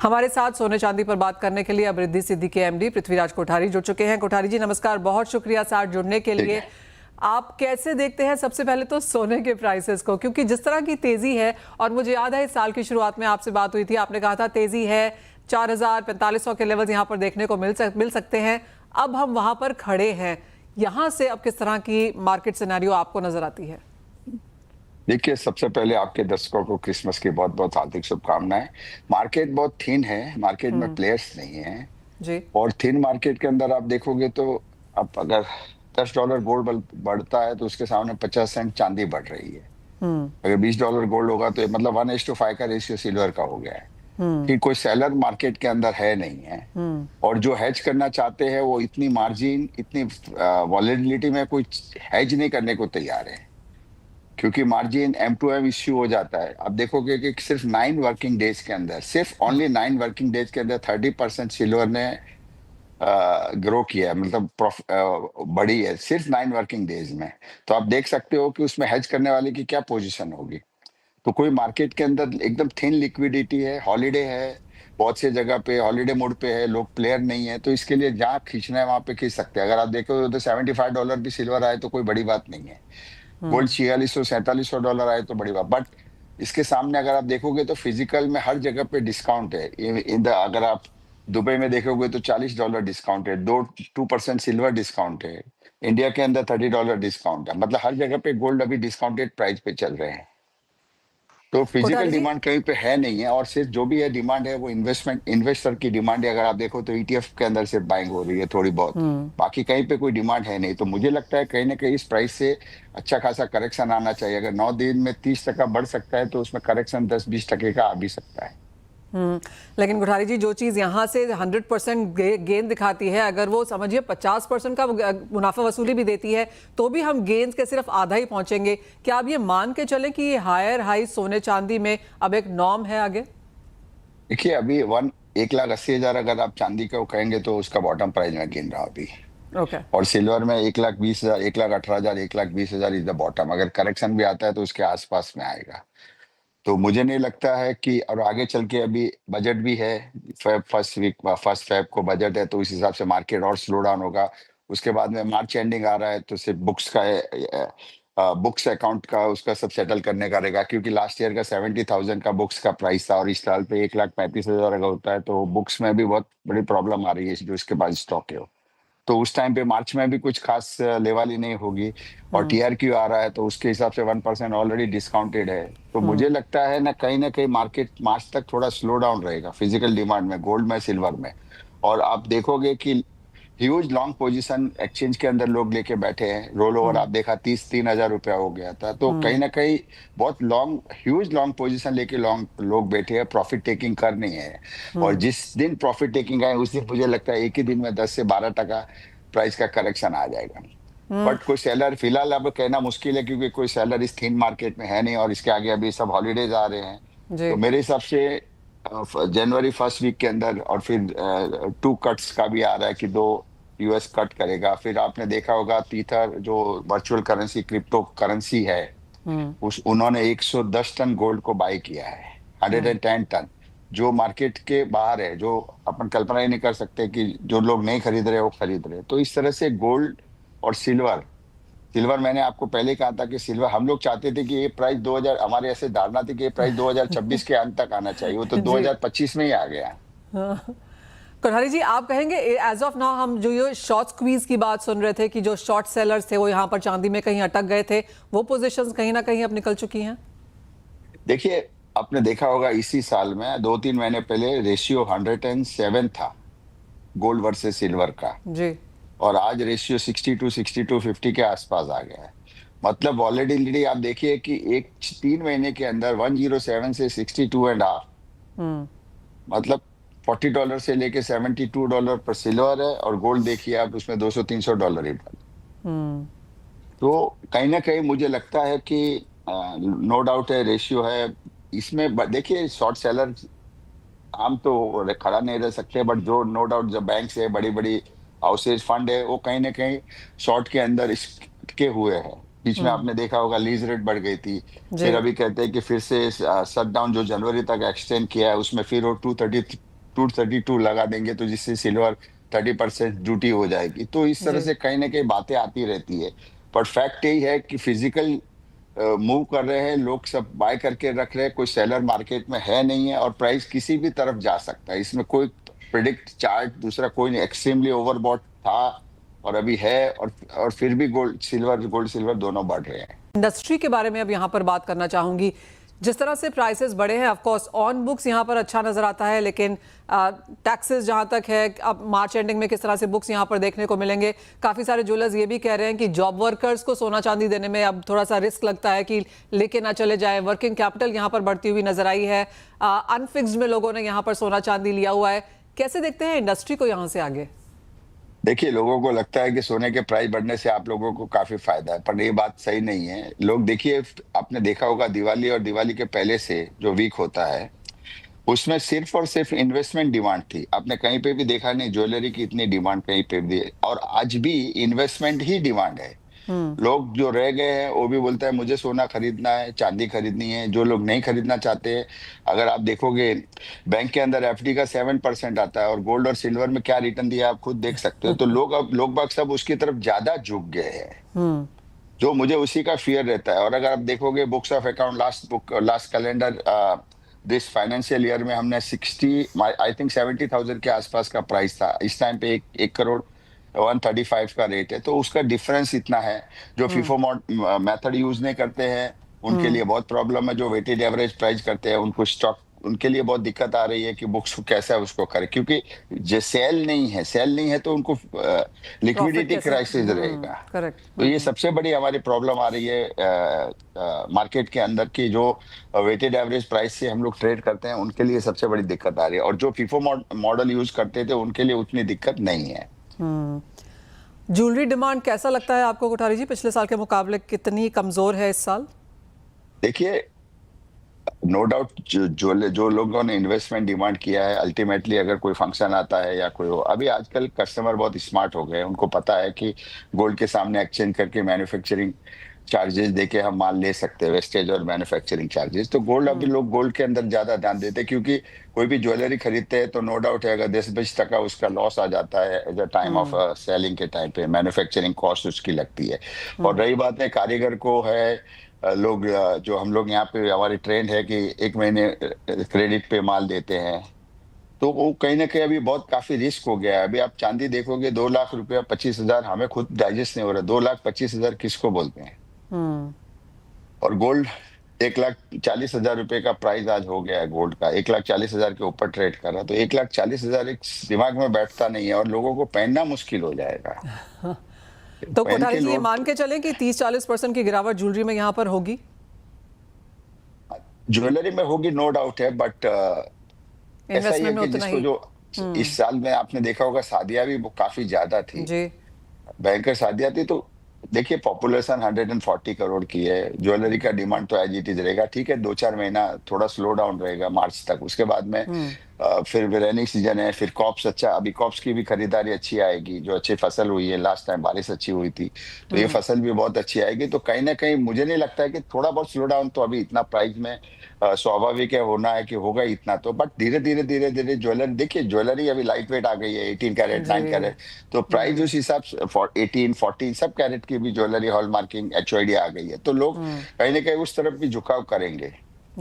हमारे साथ सोने चांदी पर बात करने के लिए अब रिद्धि सिद्धि के एमडी पृथ्वीराज कोठारी जुड़ चुके हैं। कोठारी जी नमस्कार, बहुत शुक्रिया साथ जुड़ने के लिए। आप कैसे देखते हैं सबसे पहले तो सोने के प्राइसेस को, क्योंकि जिस तरह की तेजी है, और मुझे याद है इस साल की शुरुआत में आपसे बात हुई थी, आपने कहा था तेजी है 4000-4500 के लेवल यहाँ पर देखने को मिल सकते हैं। अब हम वहां पर खड़े हैं, यहाँ से अब किस तरह की मार्केट सिनेरियो आपको नजर आती है? देखिए, सबसे पहले आपके दर्शकों को क्रिसमस की बहुत बहुत हार्दिक शुभकामनाएं। मार्केट बहुत थिन है, मार्केट में प्लेयर्स नहीं है जी। और थिन मार्केट के अंदर आप देखोगे तो अब अगर $10 गोल्ड बढ़ता है तो उसके सामने 50 सेंट चांदी बढ़ रही है। अगर $20 गोल्ड होगा तो मतलब 1:5 का रेशियो सिल्वर का हो गया है कि कोई सेलर मार्केट के अंदर है नहीं है। और जो हेज करना चाहते हैं वो इतनी मार्जिन, इतनी वॉलेटिलिटी में कोई हेज नहीं करने को तैयार है, क्योंकि मार्जिन M2M इश्यू हो जाता है। आप देखोगे कि सिर्फ 9 वर्किंग डेज के अंदर, सिर्फ ओनली 9 वर्किंग डेज के अंदर 30% सिल्वर ने ग्रो किया है, मतलब बढ़ी है सिर्फ 9 वर्किंग डेज में। तो आप देख सकते हो कि उसमें हेज करने वाले की क्या पोजीशन होगी। तो कोई मार्केट के अंदर एकदम थिन लिक्विडिटी है, हॉलीडे है, बहुत सी जगह पे हॉलीडे मोड पे है, लोग प्लेयर नहीं है, तो इसके लिए जहाँ खींचना है वहां पे खींच सकते हैं। अगर आप देखो तो $75 भी सिल्वर आए तो कोई बड़ी बात नहीं है। गोल्ड $4600-4700 आए तो बड़ी बात, बट इसके सामने अगर आप देखोगे तो फिजिकल में हर जगह पे डिस्काउंट है। अगर आप दुबई में देखोगे तो $40 डिस्काउंट है, 2% सिल्वर डिस्काउंट है, इंडिया के अंदर $30 डिस्काउंट है। मतलब हर जगह पे गोल्ड अभी डिस्काउंटेड प्राइस पे चल रहे हैं। तो फिजिकल डिमांड कहीं पे है नहीं है, और सिर्फ जो भी है डिमांड है वो इन्वेस्टर की डिमांड है। अगर आप देखो तो ETF के अंदर सिर्फ बाइंग हो रही है थोड़ी बहुत, बाकी कहीं पे कोई डिमांड है नहीं। तो मुझे लगता है कहीं ना कहीं इस प्राइस से अच्छा खासा करेक्शन आना चाहिए। अगर 9 दिन में 30% बढ़ सकता है तो उसमें करेक्शन 10-20% का आ भी सकता है। लेकिन कोठारी जी, जो चीज यहाँ से 100% गेन दिखाती है, अगर वो समझिए 50% का मुनाफा वसूली भी देती है तो भी हम गेन्स के सिर्फ आधा ही पहुंचेंगे। क्या आप ये मान के चलें कि ये हायर हाई सोने चांदी में अब एक नॉर्म है आगे? देखिए, अभी 1,80,000 अगर आप चांदी का कहेंगे तो उसका बॉटम प्राइस में गिन रहा अभी। और सिल्वर में 1,20,000, 1,18,000, 1,20,000 इज द बॉटम। अगर करेक्शन भी आता है तो उसके आसपास में आएगा। तो मुझे नहीं लगता है कि, और आगे चल के अभी बजट भी है, फर्स्ट फेब को बजट है, तो उस हिसाब से मार्केट और स्लो डाउन होगा। उसके बाद में मार्च एंडिंग आ रहा है तो सिर्फ बुक्स अकाउंट का उसका सब सेटल करने का रहेगा, क्योंकि लास्ट ईयर का 70,000 का बुक्स का प्राइस था और इस साल पे 1,35,000 का होता है। तो बुक्स में भी बहुत बड़ी प्रॉब्लम आ रही है जो इसके पास स्टॉक है। तो उस टाइम पे मार्च में भी कुछ खास लेवाली नहीं होगी, और TRQ आ रहा है तो उसके हिसाब से 1% ऑलरेडी डिस्काउंटेड है। तो मुझे लगता है ना कहीं मार्केट मार्च तक थोड़ा स्लो डाउन रहेगा फिजिकल डिमांड में, गोल्ड में, सिल्वर में। और आप देखोगे कि ह्यूज लॉन्ग पोजीशन एक्सचेंज के अंदर लोग लेके बैठे हैं। रोल ओवर आप देखा 33,000 रुपया हो गया था। तो कहीं ना कहीं बहुत ह्यूज लॉन्ग पोजीशन लेके लोग बैठे हैं, प्रॉफिट टेकिंग कर नहीं है। और जिस दिन प्रॉफिट टेकिंग आए उस दिन मुझे लगता है एक ही दिन में 10 से 12% प्राइस का करेक्शन आ जाएगा। बट कोई सेलर फिलहाल अब कहना मुश्किल है, क्योंकि कोई सेलर इस थिन मार्केट में है नहीं, और इसके आगे अभी सब हॉलीडेज आ रहे हैं। तो मेरे हिसाब से जनवरी फर्स्ट वीक के अंदर, और फिर 2 कट्स का भी आ रहा है कि 2 US कट करेगा। फिर आपने देखा होगा टीथर जो वर्चुअल करेंसी, क्रिप्टो करेंसी है, उन्होंने 110 टन गोल्ड को बाय किया है, 110 टन, जो मार्केट के बाहर है, जो अपन कल्पना ही नहीं कर सकते कि जो लोग नहीं खरीद रहे वो खरीद रहे। तो इस तरह से गोल्ड और सिल्वर मैंने आपको पहले कहा था कि सिल्वर हम लोग चाहते थे कि ये प्राइस 2000, हमारे ऐसे धारणा थी कि ये प्राइस 2026 के अंत तक आना चाहिए, वो तो 2025 में ही आ गया। कोठारी जी, आप कहेंगे एज ऑफ नाउ हम जो ये शॉर्ट स्क्वीज की बात सुन रहे थे कि जो शॉर्ट सेलर्स थे वो यहाँ पर चांदी में कहीं अटक गए थे, वो पोजीशंस कहीं ना कहीं अब निकल चुकी हैं? देखिए, आपने देखा होगा इसी साल में 2-3 महीने पहले रेशियो 107 था गोल्ड वर्सेस सिल्वर का जी, और आज रेशियो 62-50 के आसपास आ गया है। मतलब वॉलेटिलिटी आप देखिए कि 3 महीने के अंदर 107 से 62.5, मतलब $40 से लेके $72 पर सिल्वर है, और गोल्ड देखिए आप उसमें $200-300 ही डाल। तो कहीं ना कहीं मुझे लगता है कि नो डाउट है, रेशियो है इसमें। देखिए, शॉर्ट सेलर आम तो खड़ा नहीं रह सकते, बट जो नो डाउट जो बैंक है, बड़ी बड़ी हाउसेज, फंड है, वो कहीं ना कहीं शॉर्ट के अंदर इसके हुए हैं। बीच में आपने देखा होगा लीज रेट बढ़ गई थी, फिर अभी कहते हैं कि फिर से शट डाउन जो जनवरी तक एक्सटेंड किया है उसमें फिर वो 232 लगा देंगे तो जिससे सिल्वर 30% ड्यूटी हो जाएगी। तो इस तरह जी से कहीं ना कहीं बातें आती रहती है। पर फैक्ट यही है कि फिजिकल मूव कर रहे हैं लोग, सब बाय करके रख रहे हैं, कोई सेलर मार्केट में है नहीं है और प्राइस किसी भी तरफ जा सकता है। इसमें कोई प्रिडिक्ट चार्ट दूसरा कोई नहीं, एक्सट्रीमली ओवरबॉट था और अभी है, और फिर भी गोल्ड सिल्वर दोनों बढ़ रहे हैं। इंडस्ट्री के बारे में अब यहाँ पर बात करना चाहूंगी। जिस तरह से प्राइसेस बढ़े हैं, ऑफ कोर्स ऑन बुक्स यहाँ पर अच्छा नजर आता है, लेकिन टैक्सेस जहाँ तक है, अब मार्च एंडिंग में किस तरह से बुक्स यहाँ पर देखने को मिलेंगे। काफ़ी सारे ज्वेलर्स ये भी कह रहे हैं कि जॉब वर्कर्स को सोना चांदी देने में अब थोड़ा सा रिस्क लगता है कि लेके ना चले जाए। वर्किंग कैपिटल यहाँ पर बढ़ती हुई नजर आई है। अनफिक्स्ड में लोगों ने यहाँ पर सोना चांदी लिया हुआ है। कैसे देखते हैं इंडस्ट्री को यहाँ से आगे? देखिए, लोगों को लगता है कि सोने के प्राइस बढ़ने से आप लोगों को काफी फायदा है, पर ये बात सही नहीं है। लोग देखिए, आपने देखा होगा दिवाली और दिवाली के पहले से जो वीक होता है उसमें सिर्फ और सिर्फ इन्वेस्टमेंट डिमांड थी। आपने कहीं पे भी देखा नहीं ज्वेलरी की इतनी डिमांड कहीं पे भी, और आज भी इन्वेस्टमेंट ही डिमांड है। लोग जो रह गए हैं वो भी बोलता है मुझे सोना खरीदना है, चांदी खरीदनी है। जो लोग नहीं खरीदना चाहते हैं, अगर आप देखोगे बैंक के अंदर एफडी का 7% आता है और गोल्ड और सिल्वर में क्या रिटर्न दिया आप खुद देख सकते हो। तो लोग बाग सब उसकी तरफ ज्यादा झुक गए हैं, जो मुझे उसी का फियर रहता है। और अगर आप देखोगे books of account last calendar this financial year में हमने 60 आई थिंक 70,000 के आसपास का प्राइस था। इस टाइम पे 1,35 का रेट है। तो उसका डिफरेंस इतना है। जो फीफो मेथड यूज नहीं करते हैं उनके लिए बहुत प्रॉब्लम है। जो वेटेड एवरेज प्राइस करते हैं उनको स्टॉक, उनके लिए बहुत दिक्कत आ रही है कि बुक्स को कैसा उसको करे, क्योंकि जो सेल नहीं है तो उनको लिक्विडिटी क्राइसिस रहेगा। करेक्ट। तो ये सबसे बड़ी हमारी प्रॉब्लम आ रही है मार्केट के अंदर की। जो वेटेड एवरेज प्राइस से हम लोग ट्रेड करते हैं उनके लिए सबसे बड़ी दिक्कत आ रही है, और जो फीफो मॉडल यूज करते थे उनके लिए उतनी दिक्कत नहीं है। ज्वेलरी डिमांड कैसा लगता है आपको कोठारी जी? पिछले साल के मुकाबले कितनी कमजोर है इस साल? देखिए, नो डाउट जो लोगों ने इन्वेस्टमेंट डिमांड किया है, अल्टीमेटली अगर कोई फंक्शन आता है या कोई हो, अभी आजकल कस्टमर बहुत स्मार्ट हो गए हैं। उनको पता है कि गोल्ड के सामने एक्सचेंज करके मैन्युफैक्चरिंग चार्जेस देके हम माल ले सकते हैं, वेस्टेज और मैन्युफैक्चरिंग चार्जेस। तो गोल्ड, अभी लोग गोल्ड के अंदर ज्यादा ध्यान देते हैं, क्योंकि कोई भी ज्वेलरी खरीदते हैं तो नो डाउट है अगर 10-20% उसका लॉस आ जाता है at the time of selling के टाइम पे, मैन्युफैक्चरिंग कॉस्ट उसकी लगती है। और रही बात है कारीगर को है, लोग जो हम लोग यहाँ पे हमारी ट्रेंड है कि 1 महीने क्रेडिट पे माल देते हैं, तो वो कहीं ना कहीं अभी बहुत काफी रिस्क हो गया है। अभी आप चांदी देखोगे 2 लाख रुपया 25,000, हमें खुद डाइजेस्ट नहीं हो रहा। 2,25,000 किसको बोलते हैं? और गोल्ड 1,40,000 रुपए का प्राइस आज हो गया है गोल्ड का, 1,40,000 के ऊपर ट्रेड कर रहा है। तो 1,40,000 एक दिमाग में बैठता नहीं है और लोगों को पहनना मुश्किल हो जाएगा। तो कोठारी जी, ये मान के चलें कि 30-40% की गिरावट ज्वेलरी में यहाँ पर होगी? ज्वेलरी में होगी, नो डाउट है, बट ऐसा ही है कि जिसको जो इस साल में आपने देखा होगा शादियां भी काफी ज्यादा थी जी। भयंकर शादियां थी। तो देखिए, पॉपुलेशन 140 करोड़ की है, ज्वेलरी का डिमांड तो एज इट इज रहेगा। ठीक है, 2-4 महीना थोड़ा स्लो डाउन रहेगा मार्च तक, उसके बाद में फिर रेनी सीजन है, फिर कॉप्स अच्छा, अभी कॉप्स की भी खरीदारी अच्छी आएगी। जो अच्छी फसल हुई है, लास्ट टाइम बारिश अच्छी हुई थी, तो ये फसल भी बहुत अच्छी आएगी। तो कहीं ना कहीं मुझे नहीं लगता है कि थोड़ा बहुत स्लो डाउन तो अभी इतना प्राइस में स्वाभाविक है, होना है कि होगा इतना तो। बट धीरे धीरे ज्वेलरी, देखिए ज्वेलरी अभी लाइट वेट आ गई है, 18 कैरेट 9 कैरेट, तो प्राइस उस हिसाब से 18 14 सब कैरेट की भी ज्वेलरी हॉल मार्किंग HOD आ गई है। तो लोग कहीं ना कहीं उस तरफ भी झुकाव करेंगे।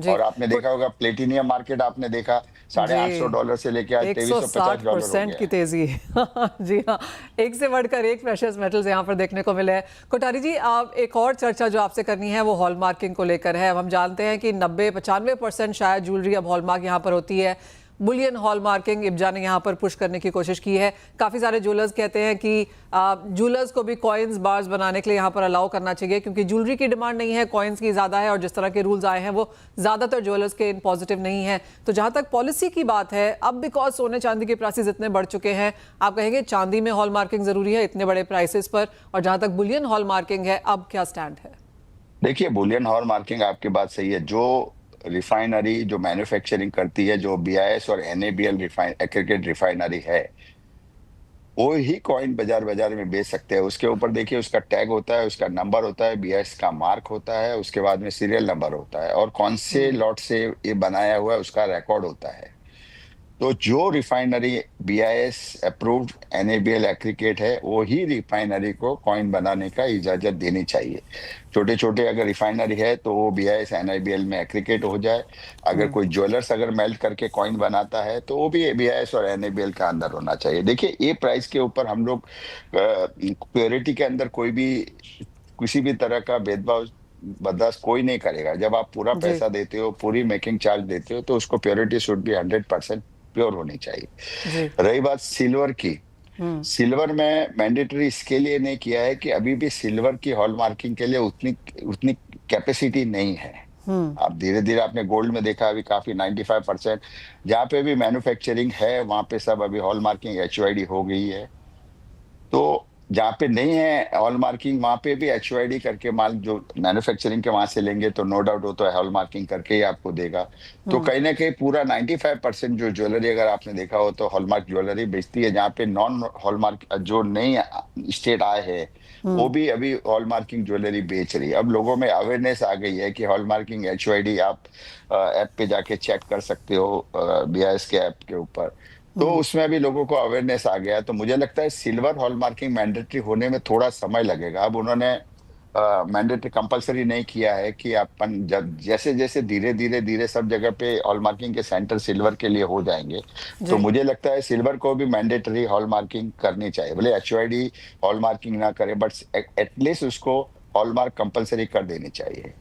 और आपने देखा होगा प्लेटिनियम मार्केट, आपने देखा $850 से लेके आज $2,350 की तेजी। जी हाँ, एक से बढ़कर एक प्रेशियस मेटल्स यहाँ पर देखने को मिले हैं। कोठारी जी, आप एक और चर्चा जो आपसे करनी है वो हॉलमार्किंग को लेकर है। अब हम जानते हैं कि 90-95% शायद ज्वेलरी अब हॉलमार्क यहाँ पर होती है। बुलियन हॉलमार्किंग इब्जा ने यहाँ पर पुश करने की कोशिश की है। काफ़ी सारे ज्वेलर्स कहते हैं कि ज्वेलर्स को भी कॉइन्स बार्स बनाने के लिए यहाँ पर अलाउ करना चाहिए, क्योंकि ज्वेलरी की डिमांड नहीं है, कॉइन्स की ज़्यादा है, और जिस तरह के रूल्स आए हैं वो ज़्यादातर ज्वेलर्स के इन पॉजिटिव नहीं है। तो जहाँ तक पॉलिसी की बात है, अब बिकॉज सोने चांदी के प्राइसेस इतने बढ़ चुके हैं, आप कहेंगे चांदी में हॉलमार्किंग ज़रूरी है इतने बड़े प्राइसेस पर? और जहाँ तक बुलियन हॉलमार्किंग है, अब क्या स्टैंड है? देखिए, बुलियन हॉलमार्किंग आपकी बात सही है। जो रिफाइनरी जो मैन्युफैक्चरिंग करती है, जो BIS और NABL एग्रीगेट रिफाइनरी है, वो ही कॉइन बाजार में बेच सकते हैं। उसके ऊपर देखिए उसका टैग होता है, उसका नंबर होता है, BIS का मार्क होता है, उसके बाद में सीरियल नंबर होता है, और कौन से लॉट से ये बनाया हुआ है उसका रिकॉर्ड होता है। तो जो refinery BIS approved NABL aggregate है वो ही रिफाइनरी को कॉइन बनाने का इजाजत देनी चाहिए। छोटे छोटे अगर रिफाइनरी है तो वो BIS NABL में एग्रीगेट हो जाए। अगर कोई ज्वेलर्स अगर मेल्ट करके कॉइन बनाता है तो वो भी BIS और NABL का अंदर होना चाहिए। देखिए ये प्राइस के ऊपर हम लोग प्योरिटी के अंदर कोई भी किसी भी तरह का भेदभाव बर्दाश्त कोई नहीं करेगा। जब आप पूरा जी पैसा देते हो, पूरी मेकिंग चार्ज देते हो, तो उसको प्योरिटी शुड बी 100% प्योर होनी चाहिए। जी रही बात सिल्वर की, सिल्वर में मैंडेटरी इसके लिए नहीं किया है कि अभी भी सिल्वर की हॉलमार्किंग के लिए उतनी उतनी कैपेसिटी नहीं है। आप धीरे धीरे आपने गोल्ड में देखा अभी काफी 95% जहाँ पे भी मैन्युफैक्चरिंग है वहां पे सब अभी हॉलमार्किंग HYD हो गई है। तो जहाँ पे नहीं है हॉल मार्किंग वहां पे भी HYD करके माल जो मैन्युफैक्चरिंग के वहां से लेंगे तो नो डाउट वो तो हॉल मार्किंग करके ही आपको देगा। तो कहीं ना कहीं पूरा 95% जो ज्वेलरी अगर आपने देखा हो तो हॉलमार्क ज्वेलरी बेचती है। जहाँ पे नॉन हॉलमार्क जो नई स्टेट आए हैं वो भी अभी हॉल मार्किंग ज्वेलरी बेच रही है। अब लोगों में अवेयरनेस आ गई है कि हॉल मार्किंग HYD आप ऐप पे जाके चेक कर सकते हो BIS के ऐप के ऊपर। तो उसमें भी लोगों को अवेयरनेस आ गया। तो मुझे लगता है सिल्वर हॉलमार्किंग मैंडेटरी होने में थोड़ा समय लगेगा। अब उन्होंने मैंडेटरी कंपलसरी नहीं किया है कि अपन जब जैसे जैसे धीरे धीरे धीरे सब जगह पे हॉलमार्किंग के सेंटर सिल्वर के लिए हो जाएंगे तो जी मुझे लगता है सिल्वर को भी मैंडेटरी हॉलमार्किंग करनी चाहिए। भले HYD हॉलमार्किंग ना करे बट एटलीस्ट उसको हॉलमार्क कंपलसरी कर देनी चाहिए।